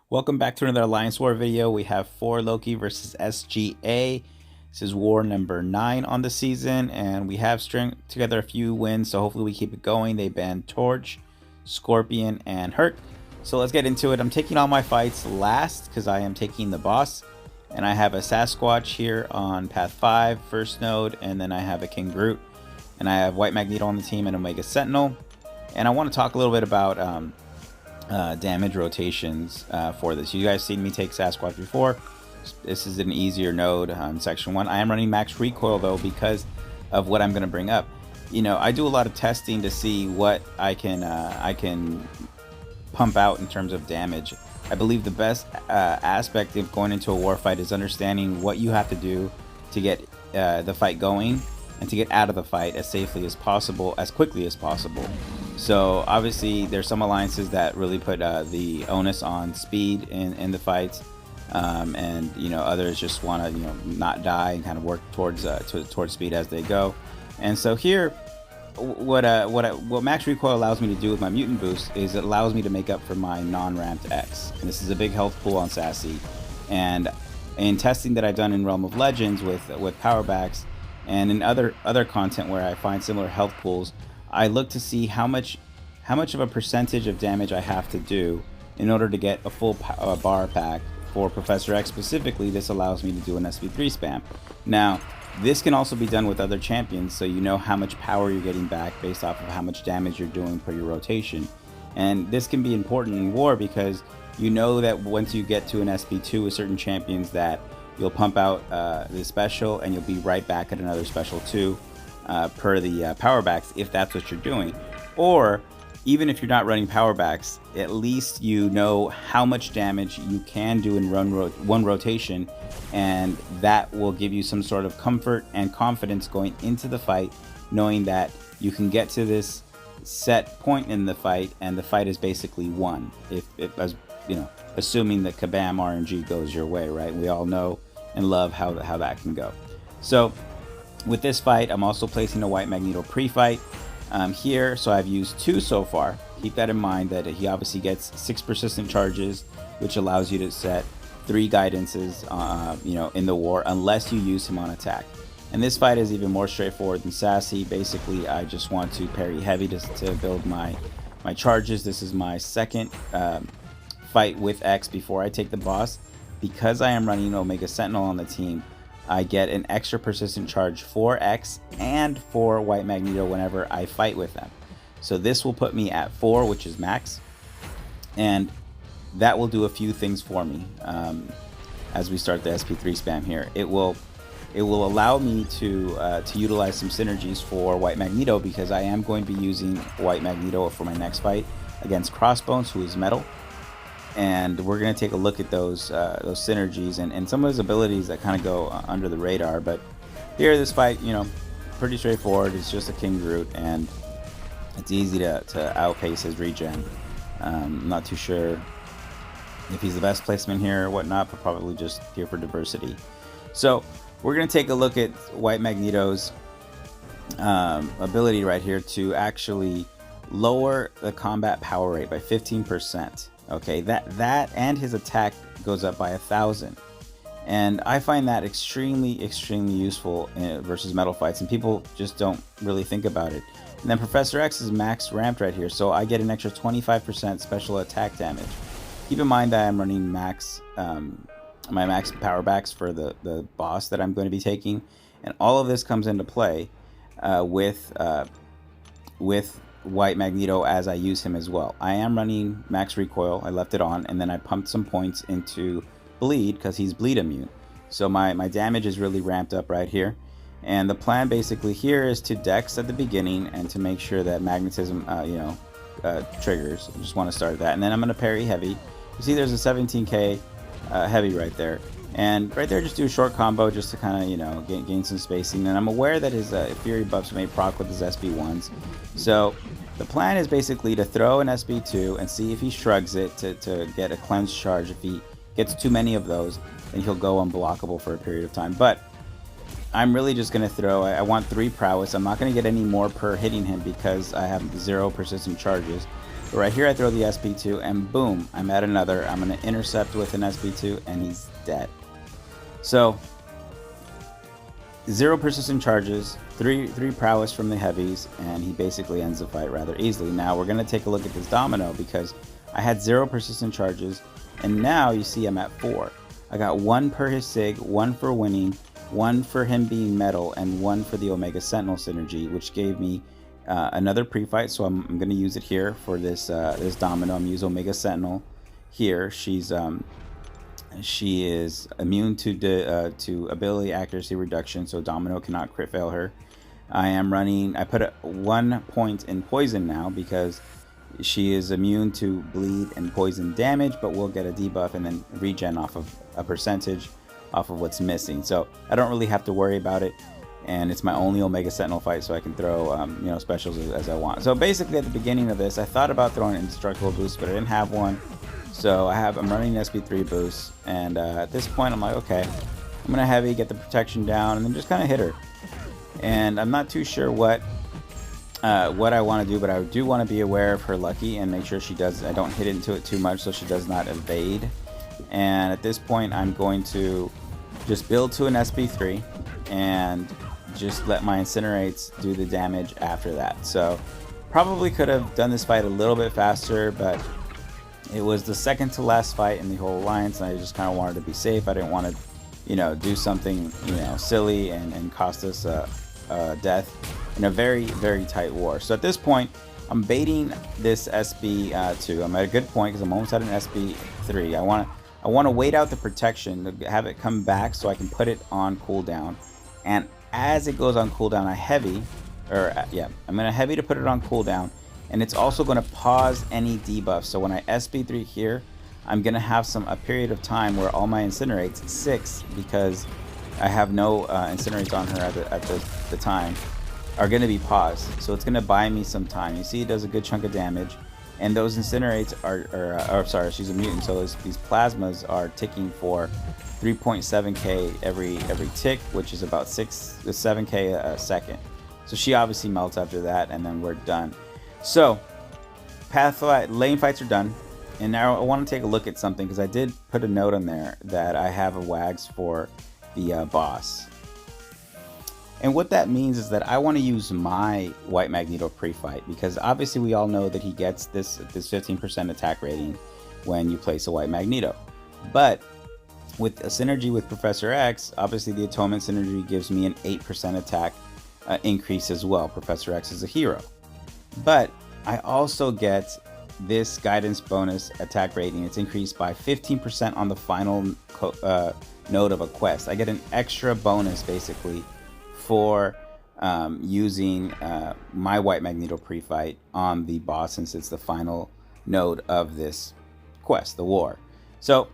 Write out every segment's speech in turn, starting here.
Welcome back to another Alliance War video. We have 4 Loki versus SGA. This is war number 9 on the season, and we have string together a few wins, so hopefully we keep it going. They banned Torch, Scorpion, and Hurt. So let's get into it. I'm taking all my fights last because I am taking the boss, and I have a Sasquatch here on path 5, first node, and then I have a King Groot, and I have White Magneto on the team and Omega Sentinel. And I want to talk a little bit about damage rotations for this. You guys seen me take Sasquatch before. This is an easier node on section 1. I am running max recoil though because of what I'm going to bring up. You know, I do a lot of testing to see what I can pump out in terms of damage. I believe the best aspect of going into a war fight is understanding what you have to do to get the fight going and to get out of the fight as safely as possible, as quickly as possible. So obviously there's some alliances that really put the onus on speed in the fights, and you know, others just want to, you know, not die and kind of work towards towards speed as they go. And so here, what max recoil allows me to do with my mutant boost is it allows me to make up for my non-ramped X, and this is a big health pool on Sassy. And in testing that I've done in Realm of Legends with power backs and in other content where I find similar health pools, I look to see how much of a percentage of damage I have to do in order to get a full bar pack. For Professor X specifically, this allows me to do an SP3 spam. Now, this can also be done with other champions, so you know how much power you're getting back based off of how much damage you're doing per your rotation. And this can be important in war because you know that once you get to an SP2 with certain champions that you'll pump out the special and you'll be right back at another special 2. Per the power backs, if that's what you're doing. Or even if you're not running power backs, at least you know how much damage you can do in one rotation, and that will give you some sort of comfort and confidence going into the fight, knowing that you can get to this set point in the fight and the fight is basically won, if as you know, assuming that Kabam RNG goes your way, right? We all know and love how that can go. So with this fight, I'm also placing a White Magneto pre-fight here, so I've used 2 so far. Keep that in mind that he obviously gets 6 persistent charges, which allows you to set 3 guidances, you know, in the war, unless you use him on attack. And this fight is even more straightforward than Sassy. Basically, I just want to parry heavy to build my charges. This is my second fight with X before I take the boss. Because I am running Omega Sentinel on the team, I get an extra persistent charge for X and for White Magneto whenever I fight with them. So this will put me at 4, which is max, and that will do a few things for me as we start the SP3 spam here. It will allow me to utilize some synergies for White Magneto, because I am going to be using White Magneto for my next fight against Crossbones, who is metal. And we're going to take a look at those synergies and some of his abilities that kind of go under the radar. But here, this fight, you know, pretty straightforward. It's just a King Groot, and it's easy to outpace his regen. I'm not too sure if he's the best placement here or whatnot, but probably just here for diversity. So we're going to take a look at White Magneto's ability right here to actually lower the combat power rate by 15%. Okay, that and his attack goes up by 1,000, and I find that extremely useful versus metal fights, and people just don't really think about it. And then Professor X is max ramped right here, so I get an extra 25% special attack damage. Keep in mind that I'm running max my max power backs for the boss that I'm going to be taking, and all of this comes into play with White Magneto as I use him as well. I am running max recoil. I left it on, and then I pumped some points into bleed because he's bleed immune. So my damage is really ramped up right here. And the plan basically here is to dex at the beginning and to make sure that magnetism triggers. I just want to start that, and then I'm going to parry heavy. You see there's a 17k heavy right there. And right there, just do a short combo just to kind of, you know, gain some spacing. And I'm aware that his Fury buffs may proc with his SB1s. So the plan is basically to throw an SB2 and see if he shrugs it to get a cleanse charge. If he gets too many of those, then he'll go unblockable for a period of time. But I'm really just going to throw, I want 3 prowess. I'm not going to get any more per hitting him because I have 0 persistent charges. But right here I throw the SP2 and boom, I'm at another. I'm going to intercept with an SP2 and he's dead. So 0 persistent charges, 3 prowess from the heavies, and he basically ends the fight rather easily. Now we're going to take a look at this domino because I had 0 persistent charges, and now you see I'm at 4. I got 1 per his sig, 1 for winning, 1 for him being metal, and 1 for the Omega Sentinel synergy, which gave me another pre-fight. So I'm going to use it here for this this domino. I'm using Omega Sentinel here. She is immune to ability accuracy reduction, so domino cannot crit fail her. I put 1 point in poison now because she is immune to bleed and poison damage, but will get a debuff and then regen off of a percentage off of what's missing. So I don't really have to worry about it, and it's my only Omega Sentinel fight, so I can throw specials as I want. So basically at the beginning of this, I thought about throwing an indestructible boost, but I didn't have one. So I'm running SP3 boost, and at this point I'm like, okay, I'm gonna heavy, get the protection down, and then just kind of hit her. And I'm not too sure what I want to do, but I do want to be aware of her lucky and make sure I don't hit into it too much so she does not evade. And at this point I'm going to just build to an SP3 and just let my incinerates do the damage after that. So probably could have done this fight a little bit faster, but it was the second to last fight in the whole alliance, and I just kind of wanted to be safe. I didn't want to, do something, silly and cost us death in a very, very tight war. So at this point, I'm baiting this SB2. I'm at a good point because I'm almost at an SB3. I want to wait out the protection to have it come back so I can put it on cooldown. And as it goes on cooldown, I'm gonna heavy to put it on cooldown. And it's also going to pause any debuffs. So when I SP3 here, I'm going to have a period of time where all my incinerates, 6, because I have no incinerates on her at the time, are going to be paused. So it's going to buy me some time. You see it does a good chunk of damage. And those incinerates sorry, she's a mutant, so these plasmas are ticking for 3.7k every tick, which is about 7k a second. So she obviously melts after that, and then we're done. So, lane fights are done, and now I want to take a look at something because I did put a note on there that I have a WAGs for the boss. And what that means is that I want to use my White Magneto pre-fight because obviously we all know that he gets this 15% attack rating when you place a White Magneto. But with a synergy with Professor X, obviously the Atonement synergy gives me an 8% attack increase as well. Professor X is a hero. But I also get this guidance bonus attack rating. It's increased by 15% on the final node of a quest. I get an extra bonus basically for using my White Magneto pre-fight on the boss since it's the final node of this quest, the war. So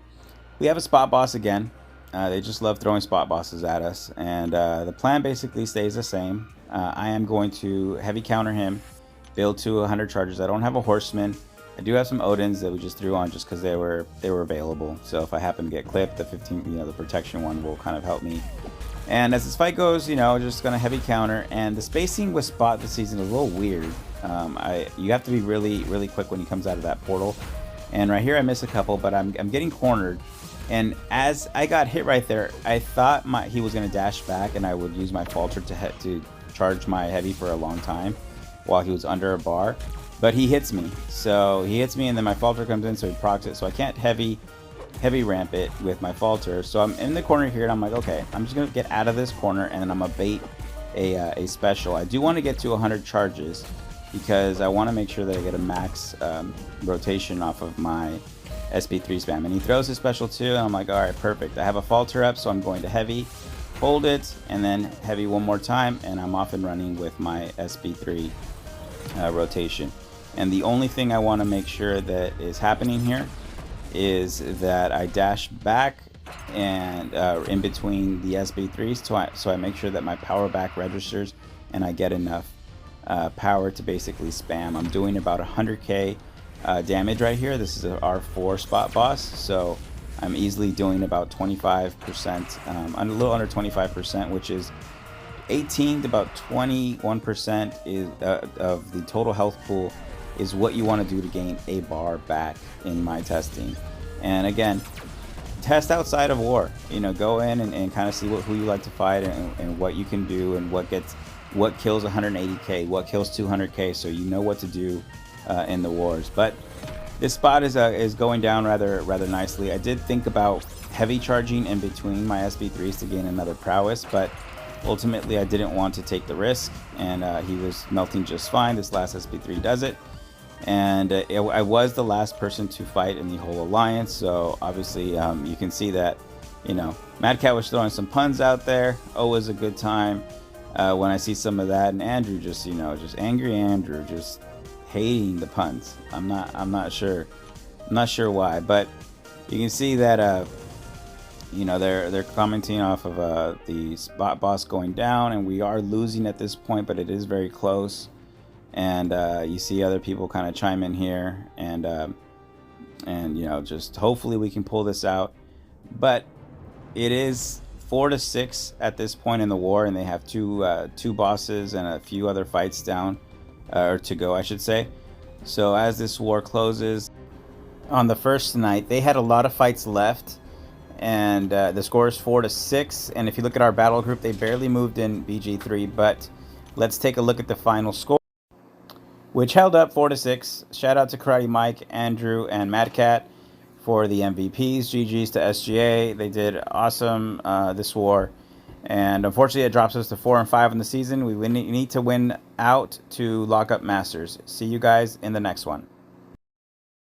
we have a spot boss again. They just love throwing spot bosses at us, and the plan basically stays the same. I am going to heavy counter him, build to 100 charges. I don't have a horseman. I do have some Odins that we just threw on just because they were available. So if I happen to get clipped, the 15, the protection one will kind of help me. And as this fight goes, just gonna heavy counter. And the spacing with Spot this season is a little weird. You have to be really, really quick when he comes out of that portal. And right here I miss a couple, but I'm getting cornered. And as I got hit right there, I thought he was gonna dash back, and I would use my falter to charge my heavy for a long time while he was under a bar, but he hits me. So he hits me, and then my falter comes in, so he procs it. So I can't heavy ramp it with my falter. So I'm in the corner here, and I'm like, okay, I'm just gonna get out of this corner, and then I'm gonna bait a special. I do want to get to 100 charges because I want to make sure that I get a max rotation off of my SP3 spam. And he throws his special too, and I'm like, all right, perfect. I have a falter up, so I'm going to heavy, hold it, and then heavy one more time, and I'm off and running with my SP3 rotation. And the only thing I want to make sure that is happening here is that I dash back and in between the SB3s, so I make sure that my power back registers and I get enough power to basically spam. I'm doing about 100k damage right here. This is an R4 spot boss, so I'm easily doing about 25%, a little under 25%, which is 18 to about 21% is of the total health pool is what you want to do to gain a bar back in my testing. And again, test outside of war. You know, go in and kind of see who you like to fight, and what you can do, and what kills 180k, what kills 200k, so you know what to do in the wars. But this spot is going down rather nicely. I did think about heavy charging in between my SB3s to gain another prowess, but ultimately I didn't want to take the risk, and he was melting just fine. This last SB3 does it, and I was the last person to fight in the whole alliance, so obviously you can see that, you know, Mad Cat was throwing some puns out there. Always a good time when I see some of that, and Andrew just, you know, just angry Andrew, just hating the puns. I'm not sure why, but you can see that you know, they're commenting off of the spot boss going down, and we are losing at this point, but it is very close. And you see other people kind of chime in here, and you know, just hopefully we can pull this out. But it is 4-6 at this point in the war, and they have two bosses and a few other fights down, or to go, I should say. So as this war closes, on the first night they had a lot of fights left, and the score is 4-6. And if you look at our battle group, they barely moved in BG3. But let's take a look at the final score, which held up 4-6. Shout out to Karate Mike, Andrew, and Mad Cat for the MVPs. GG's to SGA. They did awesome this war. And unfortunately, it drops us to 4-5 in the season. We need to win out to lock up Masters. See you guys in the next one.